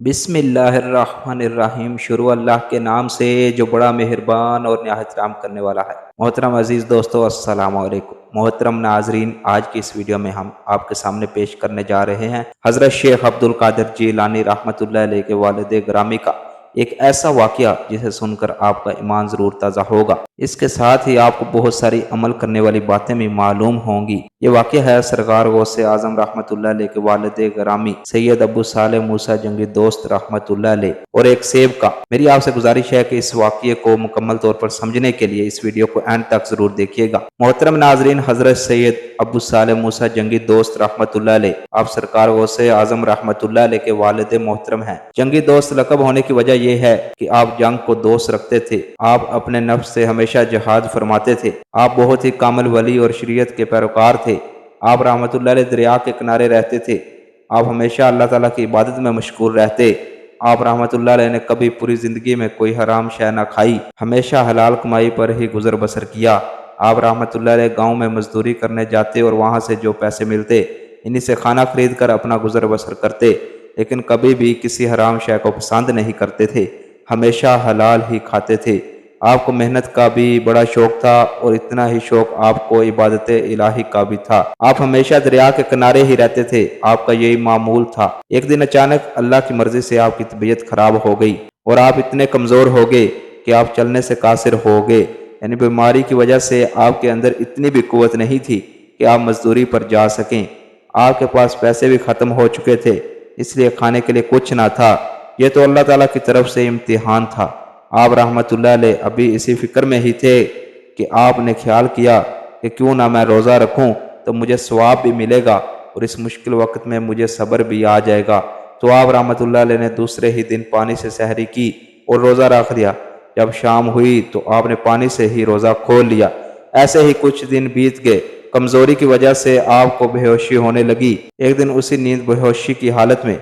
بسم اللہ الرحمن الرحیم، شروع اللہ کے نام سے جو بڑا مہربان اور نہایت رحم کرنے والا ہے۔ محترم عزیز دوستو، السلام علیکم۔ محترم ناظرین، آج کی اس ویڈیو میں ہم آپ کے سامنے پیش کرنے جا رہے ہیں حضرت شیخ عبد القادر جیلانی رحمۃ اللہ علیہ کے والد گرامی کا ایک ایسا واقعہ جسے سن کر آپ کا ایمان ضرور تازہ ہوگا۔ اس کے ساتھ ہی آپ کو بہت ساری عمل کرنے والی باتیں بھی معلوم ہوں گی۔ یہ واقعہ ہے سرکار غوث اعظم رحمۃ اللہ علیہ کے والد گرامی سید ابو صالح موسیٰ جنگی دوست رحمۃ اللہ علیہ اور ایک سیب کا۔ میری آپ سے گزارش ہے کہ اس واقعے کو مکمل طور پر سمجھنے کے لیے اس ویڈیو کو اینڈ تک ضرور دیکھیے گا۔ محترم ناظرین، حضرت سید ابو صالح موسیٰ جنگی دوست رحمۃ اللہ علیہ آپ سرکار غوث اعظم رحمۃ اللہ علیہ کے والد محترم ہیں۔ جنگی دوست لقب ہونے کی وجہ یہ ہے کہ آپ جنگ کو دوست رکھتے تھے، آپ اپنے نفس سے ہمیشہ جہاد فرماتے تھے، آپ بہت ہی کامل ولی اور شریعت کے پیروکار تھے، آپ رحمۃ اللہ علیہ دریا کے کنارے رہتے تھے، آپ ہمیشہ اللہ تعالیٰ کی عبادت میں مشغول رہتے، آپ رحمۃ اللہ علیہ نے کبھی پوری زندگی میں کوئی حرام شے نہ کھائی، ہمیشہ حلال کمائی پر ہی گزر بسر کیا، آپ رحمۃ اللہ علیہ گاؤں میں مزدوری کرنے جاتے اور وہاں سے جو پیسے ملتے انہی سے کھانا خرید کر اپنا گزر بسر کرتے، لیکن کبھی بھی کسی حرام شے کو پسند نہیں کرتے تھے، ہمیشہ حلال ہی کھاتے تھے۔ آپ کو محنت کا بھی بڑا شوق تھا اور اتنا ہی شوق آپ کو عبادت الہی کا بھی تھا۔ آپ ہمیشہ دریا کے کنارے ہی رہتے تھے، آپ کا یہی معمول تھا۔ ایک دن اچانک اللہ کی مرضی سے آپ کی طبیعت خراب ہو گئی اور آپ اتنے کمزور ہو گئے کہ آپ چلنے سے قاصر ہو گئے، یعنی بیماری کی وجہ سے آپ کے اندر اتنی بھی قوت نہیں تھی کہ آپ مزدوری پر جا سکیں، آپ کے پاس پیسے بھی ختم ہو چکے تھے، اس لیے کھانے کے لیے کچھ نہ تھا۔ یہ تو اللہ تعالیٰ کی طرف سے امتحان تھا۔ آپ رحمۃ اللہ علیہ ابھی اسی فکر میں ہی تھے کہ آپ نے خیال کیا کہ کیوں نہ میں روزہ رکھوں تو مجھے ثواب بھی ملے گا اور اس مشکل وقت میں مجھے صبر بھی آ جائے گا۔ تو آپ رحمۃ اللہ علیہ نے دوسرے ہی دن پانی سے سحری کی اور روزہ رکھ دیا۔ جب شام ہوئی تو آپ نے پانی سے ہی روزہ کھول لیا۔ ایسے ہی کچھ دن بیت گئے، کمزوری کی وجہ سے آپ کو بے ہوشی ہونے لگی۔ ایک دن اسی نیند بے ہوشی کی حالت میں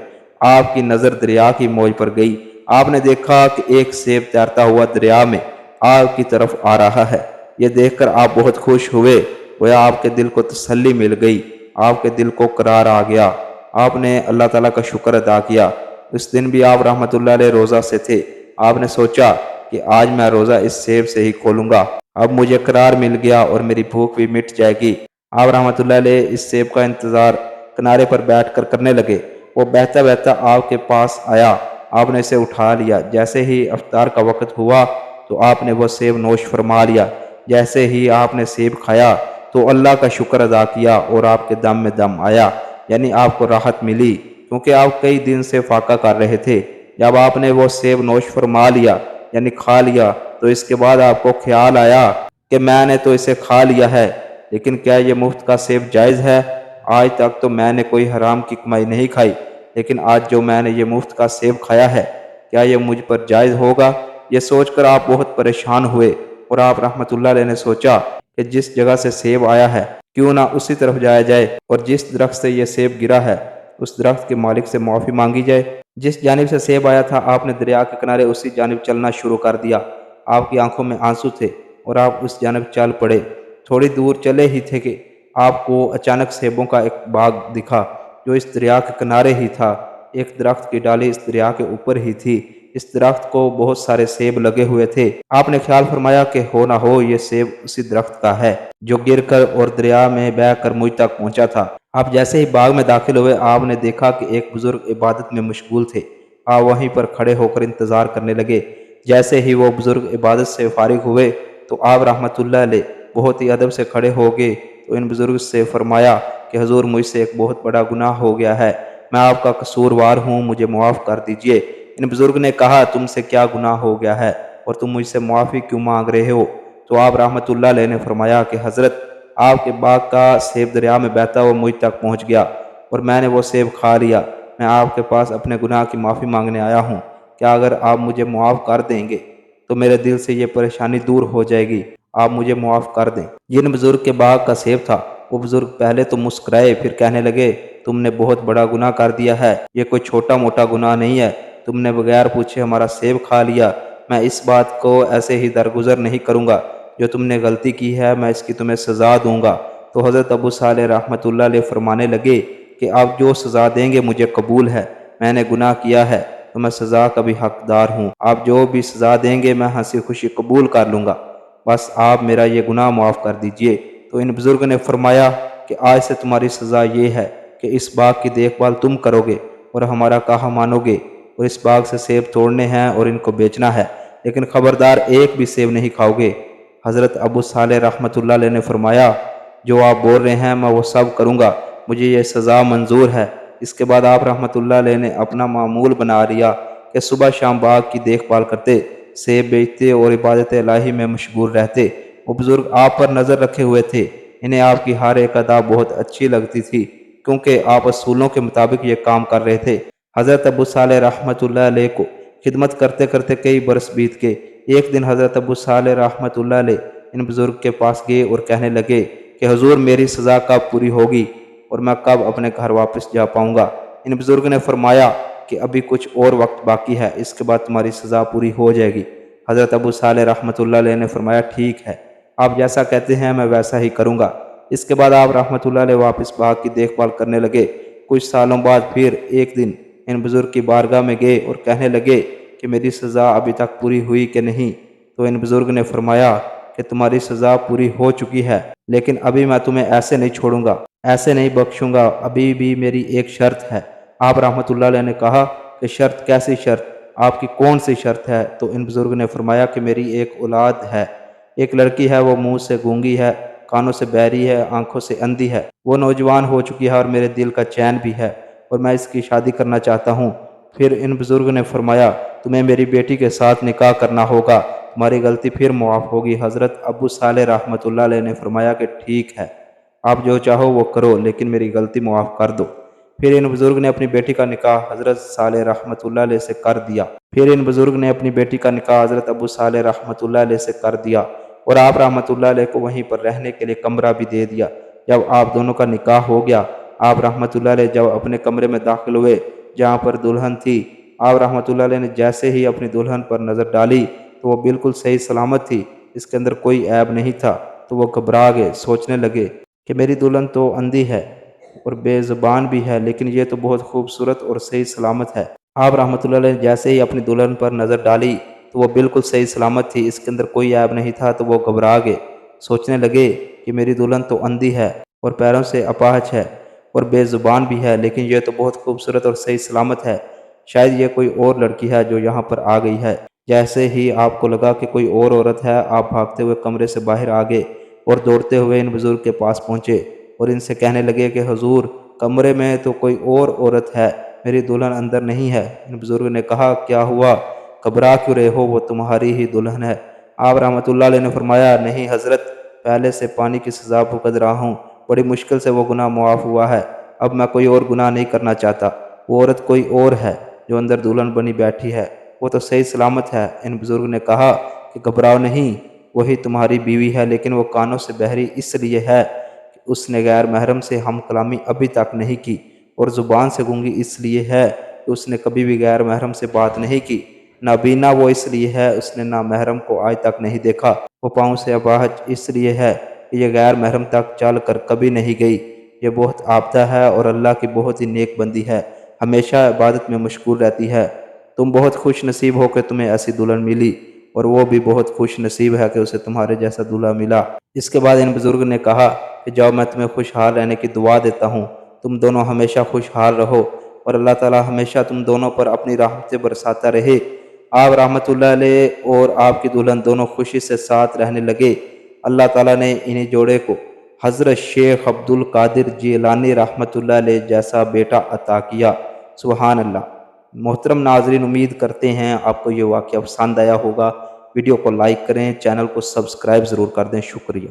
آپ کی نظر دریا کی موج پر گئی۔ آپ نے دیکھا کہ ایک سیب تیرتا ہوا دریا میں آپ کی طرف آ رہا ہے۔ یہ دیکھ کر آپ بہت خوش ہوئے، گویا آپ کے دل کو تسلی مل گئی، آپ کے دل کو قرار آ گیا۔ آپ نے اللہ تعالیٰ کا شکر ادا کیا۔ اس دن بھی آپ رحمۃ اللہ علیہ روزہ سے تھے۔ آپ نے سوچا کہ آج میں روزہ اس سیب سے ہی کھولوں گا، اب مجھے قرار مل گیا اور میری بھوک بھی مٹ جائے گی۔ آپ رحمۃ اللہ علیہ اس سیب کا انتظار کنارے پر بیٹھ کر کرنے لگے۔ وہ بہتا بہتا آپ کے پاس آیا، آپ نے اسے اٹھا لیا۔ جیسے ہی افطار کا وقت ہوا تو آپ نے وہ سیب نوش فرما لیا۔ جیسے ہی آپ نے سیب کھایا تو اللہ کا شکر ادا کیا اور آپ کے دم میں دم آیا، یعنی آپ کو راحت ملی، کیونکہ آپ کئی دن سے فاقہ کر رہے تھے۔ جب آپ نے وہ سیب نوش فرما لیا یعنی کھا لیا تو اس کے بعد آپ کو خیال آیا کہ میں نے تو اسے کھا لیا ہے، لیکن کیا یہ مفت کا سیب جائز ہے؟ آج تک تو میں نے کوئی حرام کی کمائی نہیں کھائی، لیکن آج جو میں نے یہ مفت کا سیب کھایا ہے، کیا یہ مجھ پر جائز ہوگا؟ یہ سوچ کر آپ بہت پریشان ہوئے اور آپ رحمۃ اللہ علیہ نے سوچا کہ جس جگہ سے سیب آیا ہے کیوں نہ اسی طرف جایا جائے اور جس درخت سے یہ سیب گرا ہے اس درخت کے مالک سے معافی مانگی جائے۔ جس جانب سے سیب آیا تھا آپ نے دریا کے کنارے اسی جانب چلنا شروع کر دیا۔ آپ کی آنکھوں میں آنسو تھے اور آپ اس جانب چل پڑے۔ تھوڑی دور چلے ہی تھے کہ آپ کو اچانک سیبوں کا ایک باغ دکھا جو اس دریا کے کنارے ہی تھا۔ ایک درخت کی ڈالی اس دریا کے اوپر ہی تھی۔ اس درخت کو بہت سارے سیب لگے ہوئے تھے۔ آپ نے خیال فرمایا کہ ہو نہ ہو یہ سیب اسی درخت کا ہے جو گر کر اور دریا میں بہہ کر مجھ تک پہنچا تھا۔ آپ جیسے ہی باغ میں داخل ہوئے آپ نے دیکھا کہ ایک بزرگ عبادت میں مشغول تھے۔ آپ وہیں پر کھڑے ہو کر انتظار کرنے لگے۔ جیسے ہی وہ بزرگ عبادت سے فارغ ہوئے تو آپ رحمۃ اللہ علیہ بہت ہی ادب سے کھڑے ہو گئے تو ان بزرگ سے فرمایا کہ حضور مجھ سے ایک بہت بڑا گناہ ہو گیا ہے، میں آپ کا قصوروار ہوں، مجھے معاف کر دیجئے۔ ان بزرگ نے کہا تم سے کیا گناہ ہو گیا ہے اور تم مجھ سے معافی کیوں مانگ رہے ہو؟ تو آپ رحمۃ اللہ علیہ نے فرمایا کہ حضرت آپ کے باغ کا سیب دریا میں بہتا ہوا مجھ تک پہنچ گیا اور میں نے وہ سیب کھا لیا۔ میں آپ کے پاس اپنے گناہ کی معافی مانگنے آیا ہوں، کیا اگر آپ مجھے معاف کر دیں گے تو میرے دل سے یہ پریشانی دور ہو جائے گی، آپ مجھے معاف کر دیں۔ جن بزرگ کے باغ کا سیب تھا وہ بزرگ پہلے تو مسکرائے، پھر کہنے لگے تم نے بہت بڑا گناہ کر دیا ہے، یہ کوئی چھوٹا موٹا گناہ نہیں ہے، تم نے بغیر پوچھے ہمارا سیب کھا لیا، میں اس بات کو ایسے ہی درگزر نہیں کروں گا، جو تم نے غلطی کی ہے میں اس کی تمہیں سزا دوں گا۔ تو حضرت ابو صالح رحمۃ اللہ علیہ فرمانے لگے کہ آپ جو سزا دیں گے مجھے قبول ہے، میں نے گناہ کیا ہے تو میں سزا کا بھی حقدار ہوں۔ آپ جو بھی سزا دیں گے میں ہنسی خوشی قبول کر لوں گا، بس آپ میرا یہ گناہ معاف کر دیجئے۔ تو ان بزرگ نے فرمایا کہ آج سے تمہاری سزا یہ ہے کہ اس باغ کی دیکھ بھال تم کرو گے اور ہمارا کہا مانو گے، اور اس باغ سے سیب توڑنے ہیں اور ان کو بیچنا ہے، لیکن خبردار ایک بھی سیب نہیں کھاؤ گے۔ حضرت ابو صالح رحمۃ اللہ علیہ نے فرمایا جو آپ بول رہے ہیں میں وہ سب کروں گا، مجھے یہ سزا منظور ہے۔ اس کے بعد آپ رحمۃ اللہ علیہ نے اپنا معمول بنا لیا کہ صبح شام باغ کی دیکھ بھال کرتے، سیب بیچتے اور عبادت الہی میں مشغول رہتے۔ وہ بزرگ آپ پر نظر رکھے ہوئے تھے، انہیں آپ کی ہر ایک ادا بہت اچھی لگتی تھی کیونکہ آپ اصولوں کے مطابق یہ کام کر رہے تھے۔ حضرت ابو صالح رحمۃ اللہ علیہ کو خدمت کرتے کرتے کئی برس بیت گئے۔ ایک دن حضرت ابو صالح رحمۃ اللہ علیہ ان بزرگ کے پاس گئے اور کہنے لگے کہ حضور میری سزا کب پوری ہوگی اور میں کب اپنے گھر واپس جا پاؤں گا؟ ان بزرگ نے فرمایا کہ ابھی کچھ اور وقت باقی ہے، اس کے بعد تمہاری سزا پوری ہو جائے گی۔ حضرت ابو صالح رحمۃ اللہ علیہ نے فرمایا ٹھیک ہے، آپ جیسا کہتے ہیں میں ویسا ہی کروں گا۔ اس کے بعد آپ رحمۃ اللہ علیہ واپس باغ کی دیکھ بھال کرنے لگے۔ کچھ سالوں بعد پھر ایک دن ان بزرگ کی بارگاہ میں گئے اور کہنے لگے کہ میری سزا ابھی تک پوری ہوئی کہ نہیں؟ تو ان بزرگ نے فرمایا کہ تمہاری سزا پوری ہو چکی ہے، لیکن ابھی میں تمہیں ایسے نہیں چھوڑوں گا، ایسے نہیں بخشوں گا، ابھی بھی میری ایک شرط ہے۔ آپ رحمۃ اللہ علیہ نے کہا کہ شرط؟ کیسی شرط؟ آپ کی کون سی شرط ہے؟ تو ان بزرگ نے فرمایا کہ میری ایک اولاد ہے، ایک لڑکی ہے، وہ منہ سے گونگی ہے، کانوں سے بہری ہے، آنکھوں سے اندھی ہے، وہ نوجوان ہو چکی ہے اور میرے دل کا چین بھی ہے اور میں اس کی شادی کرنا چاہتا ہوں۔ پھر ان بزرگ نے فرمایا تمہیں میری بیٹی کے ساتھ نکاح کرنا ہوگا، تمہاری غلطی پھر معاف ہوگی۔ حضرت ابو صالح رحمۃ اللہ علیہ نے فرمایا کہ ٹھیک ہے، آپ جو چاہو وہ کرو، لیکن میری غلطی معاف کر دو۔ پھر ان بزرگ نے اپنی بیٹی کا نکاح حضرت صالح رحمۃ اللہ علیہ سے کر دیا۔ پھر ان بزرگ نے اپنی بیٹی کا نکاح حضرت ابو صالح رحمۃ اللہ علیہ سے کر دیا اور آپ رحمۃ اللہ علیہ کو وہیں پر رہنے کے لیے کمرہ بھی دے دیا۔ جب آپ دونوں کا نکاح ہو گیا، آپ رحمۃ اللہ علیہ جب اپنے کمرے میں داخل ہوئے جہاں پر دلہن تھی، آپ رحمۃ اللہ علیہ نے جیسے ہی اپنی دلہن پر نظر ڈالی تو وہ بالکل صحیح سلامت تھی، اس کے اندر کوئی عیب نہیں تھا۔ تو وہ گھبرا گئے، سوچنے لگے کہ میری دلہن تو اندھی ہے اور بے زبان بھی ہے، لیکن یہ تو بہت خوبصورت اور صحیح سلامت ہے۔ آپ رحمۃ اللہ علیہ نے جیسے ہی اپنی دلہن پر نظر ڈالی تو وہ بالکل صحیح سلامت تھی، اس کے اندر کوئی عیب نہیں تھا۔ تو وہ گھبرا گئے، سوچنے لگے کہ میری دلہن تو اندھی ہے اور پیروں سے اپاہج ہے اور بے زبان بھی ہے، لیکن یہ تو بہت خوبصورت اور صحیح سلامت ہے، شاید یہ کوئی اور لڑکی ہے جو یہاں پر آ گئی ہے۔ جیسے ہی آپ کو لگا کہ کوئی اور عورت ہے، آپ بھاگتے ہوئے کمرے سے باہر آ گئے اور دوڑتے ہوئے ان بزرگ کے پاس پہنچے اور ان سے کہنے لگے کہ حضور کمرے میں تو کوئی اور عورت ہے، میری دلہن اندر نہیں ہے۔ ان بزرگ نے کہا کیا ہوا، گھبرا کیوں رہے ہو، وہ تمہاری ہی دلہن ہے۔ آپ رحمۃ اللہ علیہ نے فرمایا نہیں حضرت، پہلے سے پانی کی سزا بھگت رہا ہوں، بڑی مشکل سے وہ گناہ معاف ہوا ہے، اب میں کوئی اور گناہ نہیں کرنا چاہتا۔ وہ عورت کوئی اور ہے جو اندر دلہن بنی بیٹھی ہے، وہ تو صحیح سلامت ہے۔ ان بزرگ نے کہا کہ گھبراؤ نہیں، وہی تمہاری بیوی ہے، لیکن وہ کانوں سے بہری اس لیے ہے کہ اس نے غیر محرم سے ہم کلامی ابھی تک نہیں کی، اور زبان سے گونگی اس لیے ہے کہ اس نے کبھی بھی غیر محرم سے بات نہیں کی، نابینا وہ اس لیے ہے اس نے نامحرم کو آج تک نہیں دیکھا، وہ پاؤں سے اپاہج اس لیے ہے کہ یہ غیر محرم تک چل کر کبھی نہیں گئی، یہ بہت عابدہ ہے اور اللہ کی بہت ہی نیک بندی ہے، ہمیشہ عبادت میں مشغول رہتی ہے۔ تم بہت خوش نصیب ہو کہ تمہیں ایسی دلہن ملی، اور وہ بھی بہت خوش نصیب ہے کہ اسے تمہارے جیسا دلہا ملا۔ اس کے بعد ان بزرگ نے کہا کہ جاؤ میں تمہیں خوشحال رہنے کی دعا دیتا ہوں، تم دونوں ہمیشہ خوشحال رہو اور اللہ تعالی ہمیشہ تم دونوں پر اپنی رحمتیں برساتا رہے۔ آپ رحمۃ اللہ علیہ اور آپ کی دلہن دونوں خوشی سے ساتھ رہنے لگے۔ اللہ تعالیٰ نے انہیں جوڑے کو حضرت شیخ عبد القادر جیلانی رحمۃ اللہ علیہ جیسا بیٹا عطا کیا۔ سبحان اللہ۔ محترم ناظرین، امید کرتے ہیں آپ کو یہ واقعہ پسند آیا ہوگا۔ ویڈیو کو لائک کریں، چینل کو سبسکرائب ضرور کر دیں۔ شکریہ۔